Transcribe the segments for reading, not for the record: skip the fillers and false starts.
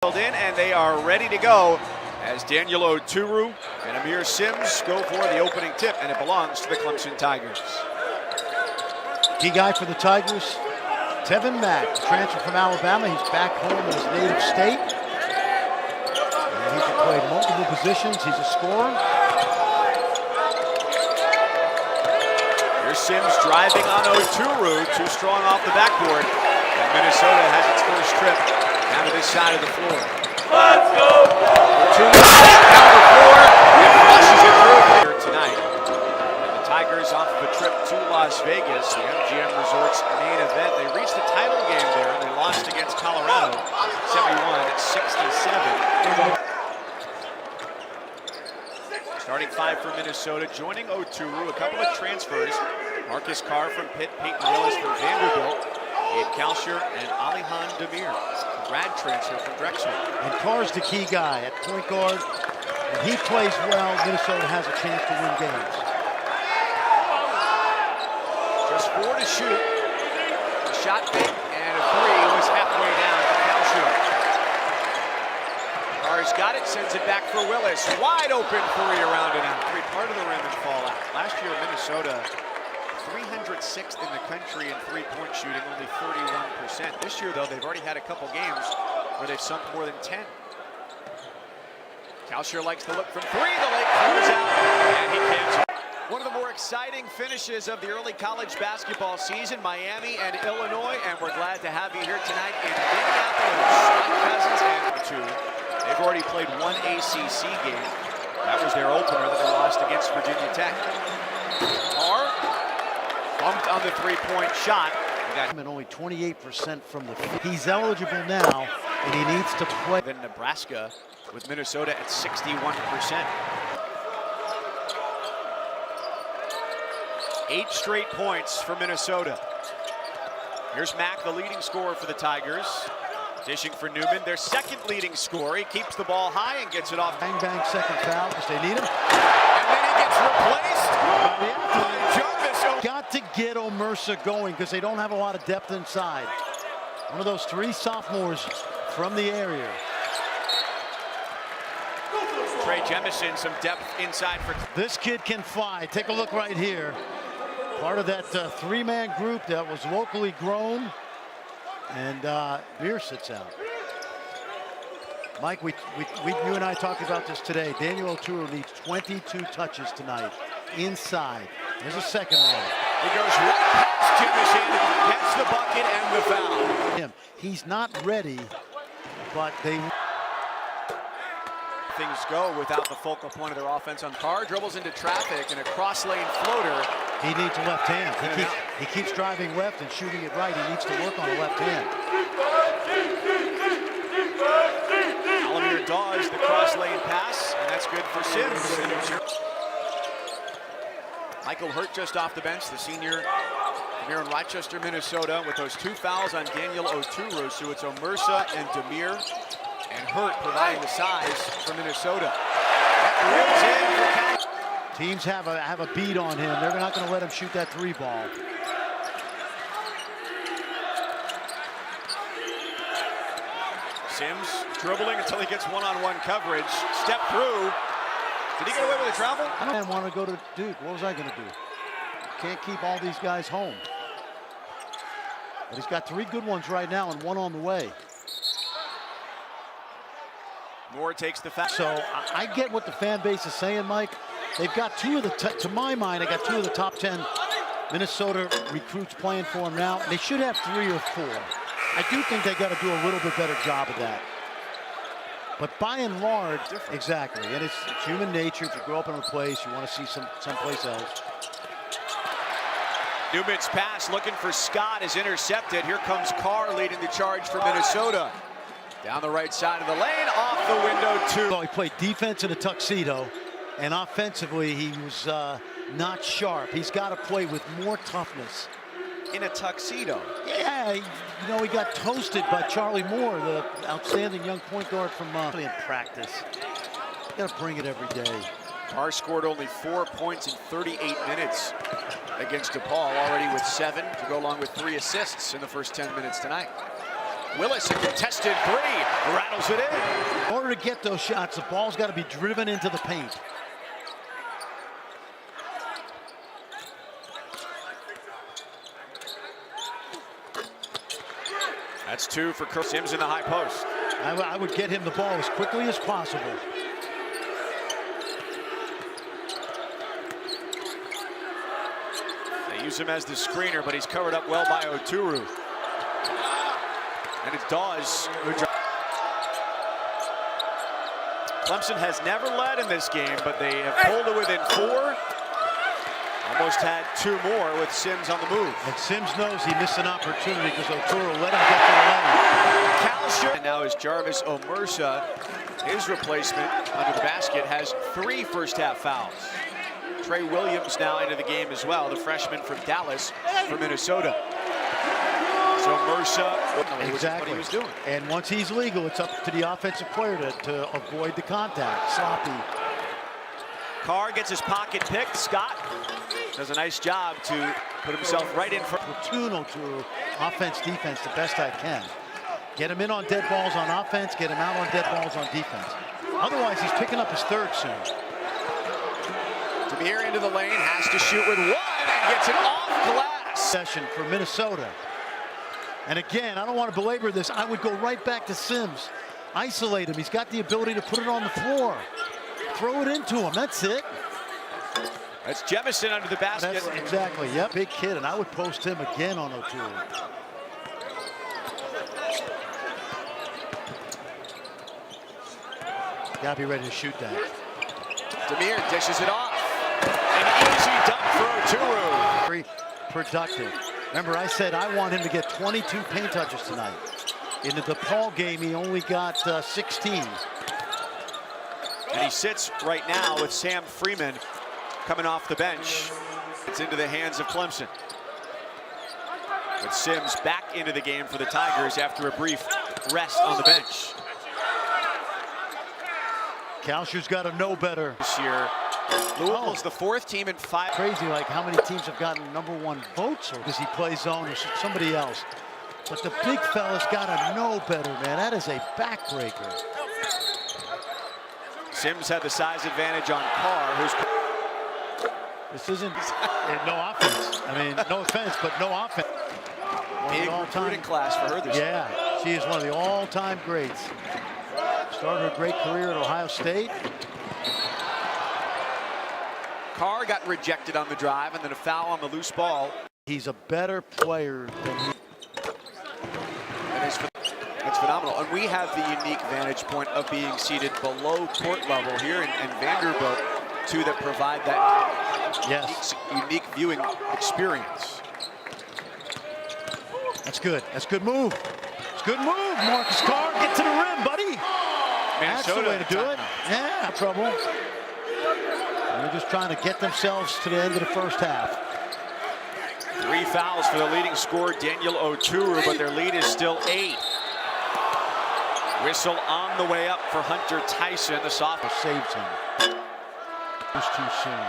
In, and they are ready to go as Daniel Oturu and Amir Sims go for the opening tip, and it belongs to the Clemson Tigers. Key guy for the Tigers, Tevin Mack, transfer from Alabama. He's back home in his native state. And he can play multiple positions. He's a scorer. Here's Sims driving on Oturu, too strong off the backboard. And Minnesota has its first trip down to this side of the floor. Let's go! Oturu down the floor and crosses it through here tonight. And the Tigers off of a trip to Las Vegas, the MGM Resort's main event. They reached the title game there and they lost against Colorado, 71-67. Starting five for Minnesota, joining Oturu, a couple of transfers. Marcus Carr from Pitt, Peyton Willis from Vanderbilt, Abe Kalsher, and Alihan Demir, grad transfer from Drexel. And Carr's the key guy at point guard. When he plays well, Minnesota has a chance to win games. Just 4 to shoot. A shot fake and a three was halfway down for Kalsher. Carr's got it, sends it back for Willis. Wide open three around and out. Part of the rim and fall out. Last year, Minnesota 306th in the country in three-point shooting, only 31%. This year, though, they've already had a couple games where they've sunk more than 10. Kalsher likes to look from three. The lake comes out, and he cancels. One of the more exciting finishes of the early college basketball season, Miami and Illinois, and we're glad to have you here tonight in Minneapolis. Scott Cousins and two. They've already played one ACC game. That was their opener that they lost against Virginia Tech. Carr bumped on the three-point shot. And only 28% from the field. He's eligible now, and he needs to play. Then Nebraska with Minnesota at 61%. 8 straight points for Minnesota. Here's Mack, the leading scorer for the Tigers. Dishing for Newman, their second leading scorer. He keeps the ball high and gets it off. Bang, bang, second foul because they need him. And then he gets replaced by Jarvis. Got to get Omersa going because they don't have a lot of depth inside. One of those 3 sophomores from the area. Trey Jemison, some depth inside for. This kid can fly. Take a look right here. Part of that 3-man group that was locally grown. And Beer sits out. Mike, you and I talked about this today. Daniel Oturu needs 22 touches tonight inside. There's a second one. He goes right past Jemison, gets the bucket and the foul. He's not ready, but they. Things go without the focal point of their offense. On Carr dribbles into traffic and a cross-lane floater. He needs a left hand. He keeps driving left and shooting it right. He needs to work on a left hand. Alamir dodges the cross-lane pass, and that's good for Sims. Michael Hurt just off the bench, the senior here in Rochester, Minnesota, with those 2 fouls on Daniel Oturu. So it's Omersa and Demir. And Hurt providing the size for Minnesota. Teams have a beat on him. They're not going to let him shoot that 3 ball. Sims dribbling until he gets one-on-one coverage. Step through. Did he get away with a travel? I didn't want to go to Duke. What was I going to do? Can't keep all these guys home. But he's got 3 good ones right now and 1 on the way. Moore takes the foul. So I get what the fan base is saying, Mike. They've got 2 of the, to my mind, they got 2 of the top 10 Minnesota recruits playing for them now. They should have 3 or 4. I do think they got to do a little bit better job of that. But by and large, exactly. And it's human nature. If you grow up in a place, you want to see someplace else. Newman's pass looking for Scott is intercepted. Here comes Carr leading the charge for Minnesota. Down the right side of the lane, off the window 2. Well, he played defense in a tuxedo, and offensively he was not sharp. He's got to play with more toughness. In a tuxedo? Yeah, he got toasted by Charlie Moore, the outstanding young point guard from in practice. You got to bring it every day. Carr scored only 4 points in 38 minutes against DePaul, already with 7 to go along with 3 assists in the first 10 minutes tonight. Willis, a contested three, rattles it in. In order to get those shots, the ball's got to be driven into the paint. That's two for Sims in the high post. I would get him the ball as quickly as possible. They use him as the screener, but he's covered up well by Oturu. And it's Dawes who Clemson has never led in this game, but they have pulled it within 4. Almost had 2 more with Sims on the move. And Sims knows he missed an opportunity because Oturu let him get to the lane. And now is Jarvis Omersa, his replacement under the basket, has 3 first-half fouls. Trey Williams now into the game as well, the freshman from Dallas for Minnesota. So Omersa, exactly what he was doing. And once he's legal, it's up to the offensive player to avoid the contact. Sloppy. Carr gets his pocket picked. Scott does a nice job to put himself right in front. Platoon Oturu, offense, defense, the best I can. Get him in on dead balls on offense, get him out on dead balls on defense. Otherwise, he's picking up his 3rd soon. Demir into the lane, has to shoot with 1 and gets it off glass. Session for Minnesota. And again, I don't want to belabor this. I would go right back to Sims. Isolate him. He's got the ability to put it on the floor. Throw it into him. That's it. That's Jemison under the basket. That's exactly. Yep. Big kid. And I would post him again on Oturu. Got to be ready to shoot that. Demir dishes it off. An easy dunk for Oturu. Very productive. Remember, I said I want him to get 22 paint touches tonight. In the DePaul game, he only got 16. And he sits right now with Sam Freeman coming off the bench. It's into the hands of Clemson. With Sims back into the game for the Tigers after a brief rest on the bench. Kalsher's got to know better. This year, Louisville's the 4th team in 5. Crazy, like how many teams have gotten #1 votes, or does he play zone or somebody else? But the big fella's got to know better, man. That is a backbreaker. Sims had the size advantage on Carr, who's... This isn't no offense. I mean, no offense, but no offense. Big recruiting class for her this year. Yeah, she is one of the all-time greats. Started her great career at Ohio State. Carr got rejected on the drive and then a foul on the loose ball. He's a better player than he. It's phenomenal. And we have the unique vantage point of being seated below court level here in Vanderbilt, too, that provide that unique viewing experience. That's good. That's a good move. It's a good move. Marcus Carr, get to the rim, buddy. That's the way to do it. Yeah, no trouble. They're just trying to get themselves to the end of the first half. 3 fouls for the leading scorer, Daniel Oturu, but their lead is still 8. Whistle on the way up for Hunter Tyson, the sophomore. Saves him. Just too soon.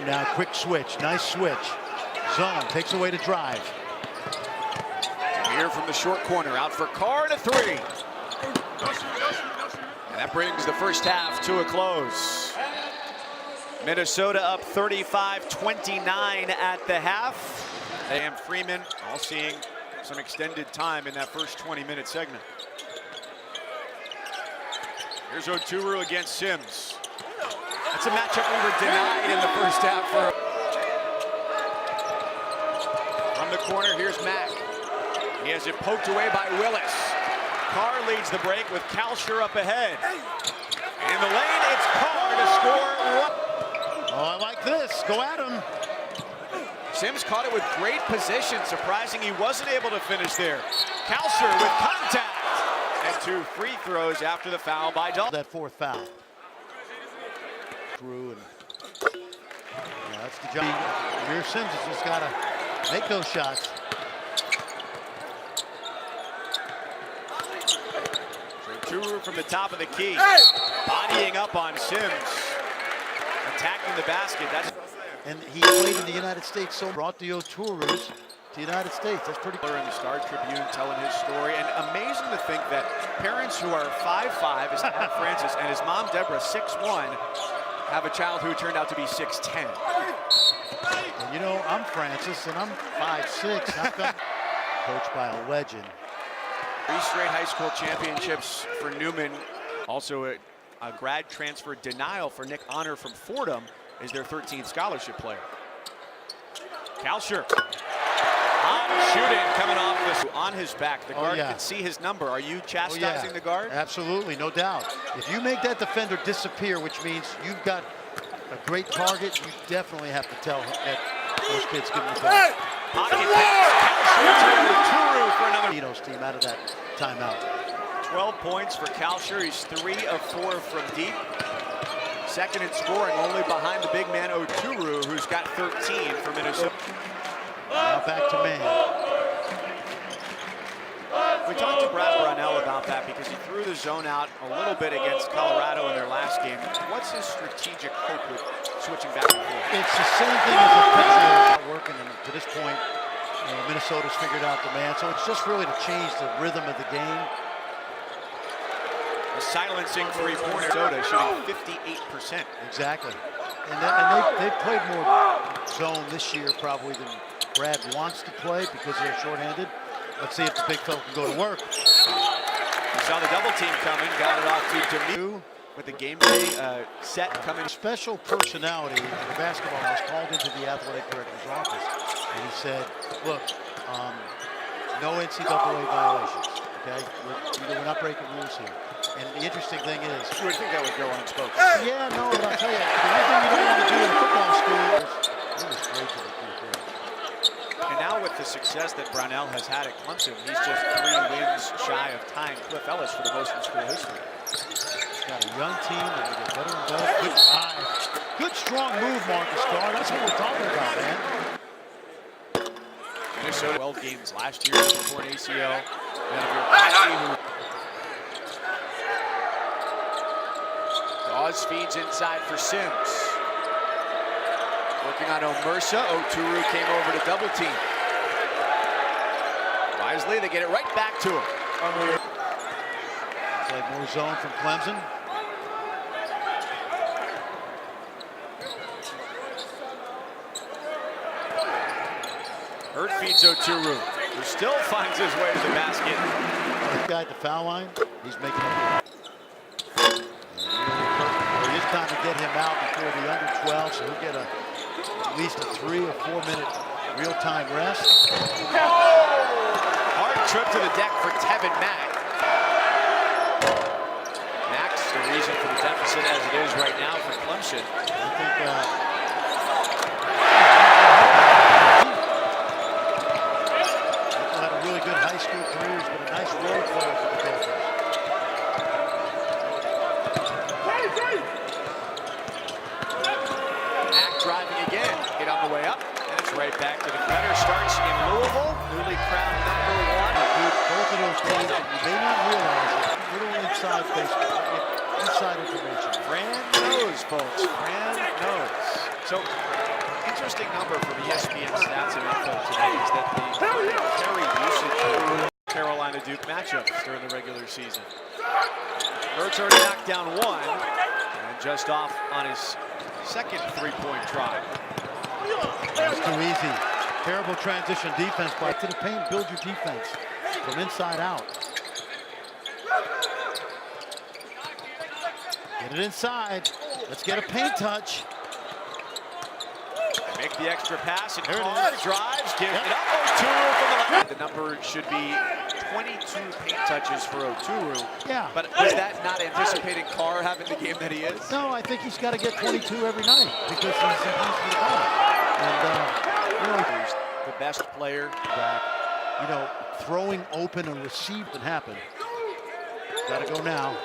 Now quick switch, nice switch. Zone takes away the drive. Here from the short corner, out for Carr to 3. And that brings the first half to a close. Minnesota up 35-29 at the half. And Freeman all seeing some extended time in that first 20-minute segment. Here's Oturu against Sims. That's a matchup we were denied in the first half. From the corner, here's Mack. He has it poked away by Willis. Carr leads the break with Kalsher up ahead. In the lane, it's Carr to score. Oh, I like this. Go at him. Sims caught it with great position. Surprising he wasn't able to finish there. Kalsher with contact. And 2 free throws after the foul by Dalton. That 4th foul. Through and that's the job. Amir Sims has just got to make those shots. Oturu from the top of the key. Bodying up on Sims. Attacking the basket. And he played in the United States, so brought the Oturus to the United States. That's pretty cool. In the Star Tribune telling his story, and amazing to think that parents who are 5'5", his dad Francis and his mom Deborah 6'1", have a child who turned out to be 6'10". And you know, I'm Francis and I'm 5'6". Coached by a legend. 3 straight high school championships for Newman. Also a grad transfer denial for Nick Honor from Fordham is their 13th scholarship player. Kalsher. Hot shooting coming off this on his back. The guard can see his number. Are you chastising the guard? Absolutely, no doubt. If you make that defender disappear, which means you've got a great target, you definitely have to tell that those kids give him the ball. Pocket pass. Kalsher for another. Tito's team out of that timeout. 12 points for Kalsher. He's 3 of 4 from deep. Second in scoring, only behind the big man Oturu, who's got 13 for Minnesota. Now back to man. We talked to Brad Brownell about that because he threw the zone out a little bit against Colorado in their last game. What's his strategic hope with switching back and forth? It's the same thing as the pitcher working, and to this point, Minnesota's figured out the man. So it's just really to change the rhythm of the game. A silencing three-pointer. Minnesota shooting 58%. Exactly. And they've played more zone this year probably than Brad wants to play because they're shorthanded. Let's see if the big fella can go to work. We saw the double team coming, got it off to Demu with the game day set coming. Special personality in the basketball was called into the athletic director's office, and he said, look, no NCAA violations, okay? We're not breaking rules here. And the interesting thing is, you would think that would go unspoken. Yeah, no, but I'll tell you, the one thing you don't want to do in a football school is it was great to the free. And now with the success that Brownell has had at Clemson, he's just 3 wins shy of tying Cliff Ellis for the most in school history. He's got a young team that will get better and better. Good eye. Good strong move, Marcus Starr. That's what we're talking about, man. Minnesota 12 games last year before an ACL. Dawes feeds inside for Sims. Working on Omersa. Oturu came over to double team. Wisely, they get it right back to him. It's like more zone from Clemson. Hurt feeds Oturu, who still finds his way to the basket. This guy at the foul line, he's making it. It is time to get him out before the under 12, so he'll get at least a 3 or 4 minute real-time rest. Hard trip to the deck for Tevin Mack. Mack's the reason for the deficit as it is right now for Clemson. I think had a really good high school career. He's been a nice role player for the Gophers. Mack driving again, get on the way up, and it's right back to the cutter. Starts in Louisville, newly crowned #1. Both of those teams, you may not realize it, little inside information. Fran knows, folks. Fran knows. So, interesting number from ESPN Stats and Info today is that the carry usage of Carolina Duke matchups during the regular season. Burt's already knocked down 1, and just off on his second three-point try. That's too easy. Terrible transition defense. Back to the paint, build your defense from inside out. Get it inside. Let's get a paint touch. They make the extra pass, and There it Carr is. drives, gives it up. Oturu from the left. The number should be 22 paint touches for Oturu. Yeah. But was that not anticipating Carr having the game that he is? No, I think he's got to get 22 every night because he's the ball. And He's the best player. that, throwing open and receive can happen. Got to go now.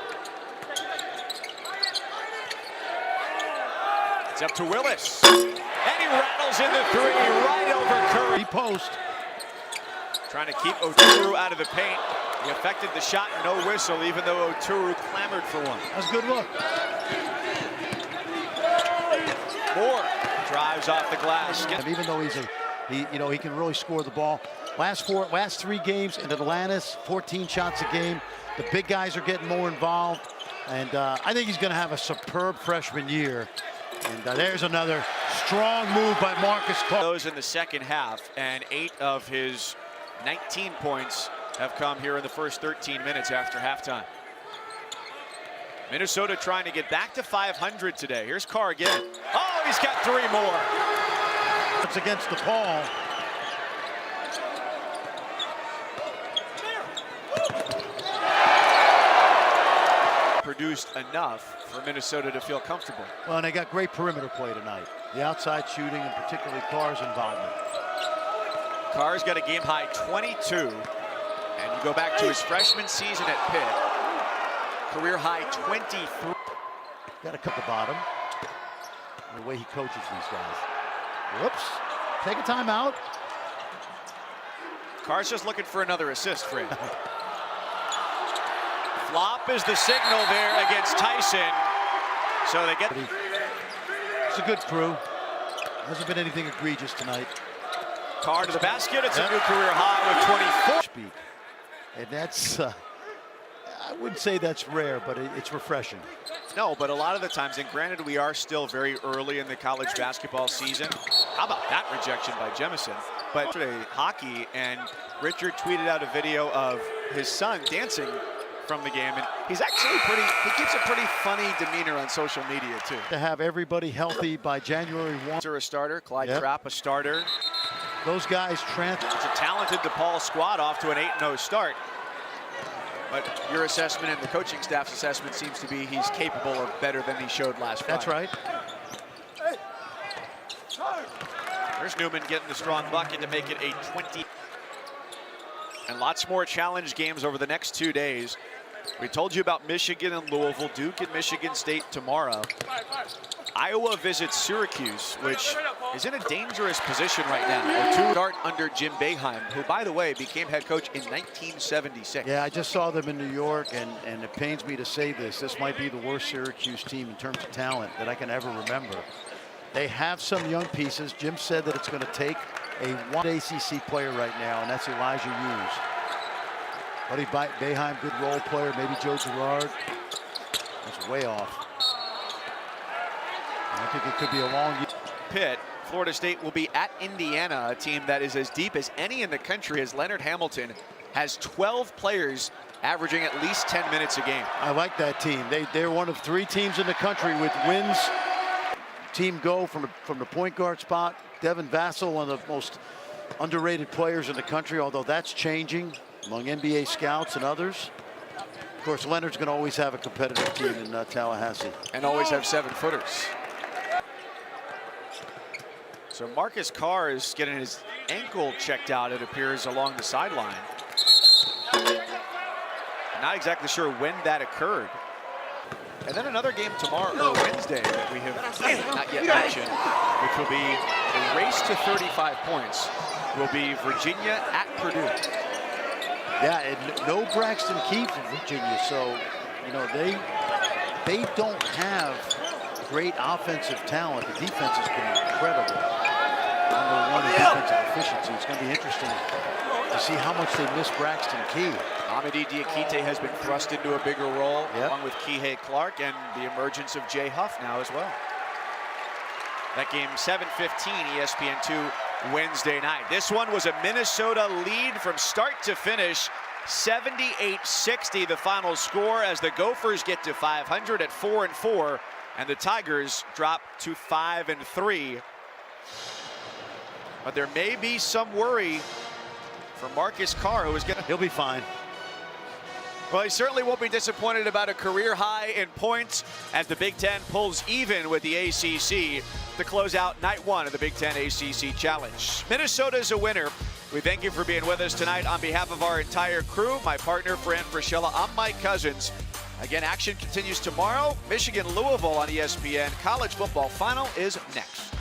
It's up to Willis. And he rattles in the 3 right over Curry. Post. Trying to keep Oturu out of the paint. He affected the shot, no whistle, even though Oturu clamored for one. That's a good look. Moore drives off the glass. And even though he's He can really score the ball. Last 3 games in Atlantis, 14 shots a game. The big guys are getting more involved, and I think he's going to have a superb freshman year. And there's another strong move by Marcus Clark. Those in the second half, and 8 of his 19 points have come here in the first 13 minutes after halftime. Minnesota trying to get back to 500 today. Here's Carr again. Oh, he's got 3 more. It's against DePaul. Produced enough for Minnesota to feel comfortable. Well, and they got great perimeter play tonight. The outside shooting, and particularly Carr's involvement. Carr's got a game-high 22. And you go back to his freshman season at Pitt. Career-high 23. Got to cut the bottom. The way he coaches these guys. Whoops. Take a timeout. Carr's just looking for another assist, Fred. Flop is the signal there against Tyson. So they get... It's a good crew. Hasn't been anything egregious tonight. Carr to the basket. It's a new career high with 24. Speed. And that's... I wouldn't say that's rare, but it's refreshing. No, but a lot of the times, and granted we are still very early in the college basketball season. How about that rejection by Jemison? But today, hockey, and Richard tweeted out a video of his son dancing from the game, and he's actually he keeps a pretty funny demeanor on social media too. To have everybody healthy by January 1. A starter, Clyde Trapp a starter. Those guys It's a talented DePaul squad off to an 8-0 start. But your assessment and the coaching staff's assessment seems to be he's capable of better than he showed last Friday. That's right. There's Newman getting the strong bucket to make it a 20. And lots more challenge games over the next 2 days. We told you about Michigan and Louisville, Duke and Michigan State tomorrow. Iowa visits Syracuse, which is in a dangerous position right now. To start under Jim Boeheim, who, by the way, became head coach in 1976. Yeah, I just saw them in New York, and it pains me to say this. This might be the worst Syracuse team in terms of talent that I can ever remember. They have some young pieces. Jim said that it's going to take a one ACC player right now, and that's Elijah Hughes. Buddy Boeheim, good role player. Maybe Joe Girard. That's way off. I think it could be a long year. Pitt, Florida State will be at Indiana, a team that is as deep as any in the country, as Leonard Hamilton has 12 players averaging at least 10 minutes a game. I like that team. They're one of 3 teams in the country with wins. Team go from the point guard spot. Devin Vassell, one of the most underrated players in the country, although that's changing among NBA scouts and others. Of course, Leonard's going to always have a competitive team in Tallahassee. And always have 7-footers. So Marcus Carr is getting his ankle checked out, it appears, along the sideline. Not exactly sure when that occurred. And then another game tomorrow, or Wednesday, that we have not yet mentioned, which will be a race to 35 points, will be Virginia at Purdue. Yeah, and no Braxton Key from Virginia, so, you know, they don't have great offensive talent. The defense has been incredible. #1 in defensive efficiency. It's going to be interesting to see how much they miss Braxton Key. Amadi Diakite has been thrust into a bigger role, along with Kihei Clark, and the emergence of Jay Huff now as well. That game, 7:15, ESPN2 Wednesday night. This one was a Minnesota lead from start to finish. 78-60 the final score, as the Gophers get to 500 at 4-4, and the Tigers drop to 5-3. But there may be some worry for Marcus Carr, who is going to... He'll be fine. Well, he certainly won't be disappointed about a career high in points as the Big Ten pulls even with the ACC to close out night 1 of the Big Ten ACC Challenge. Minnesota's a winner. We thank you for being with us tonight. On behalf of our entire crew, my partner, Fran Fraschilla, I'm Mike Cousins. Again, action continues tomorrow. Michigan, Louisville on ESPN. College football final is next.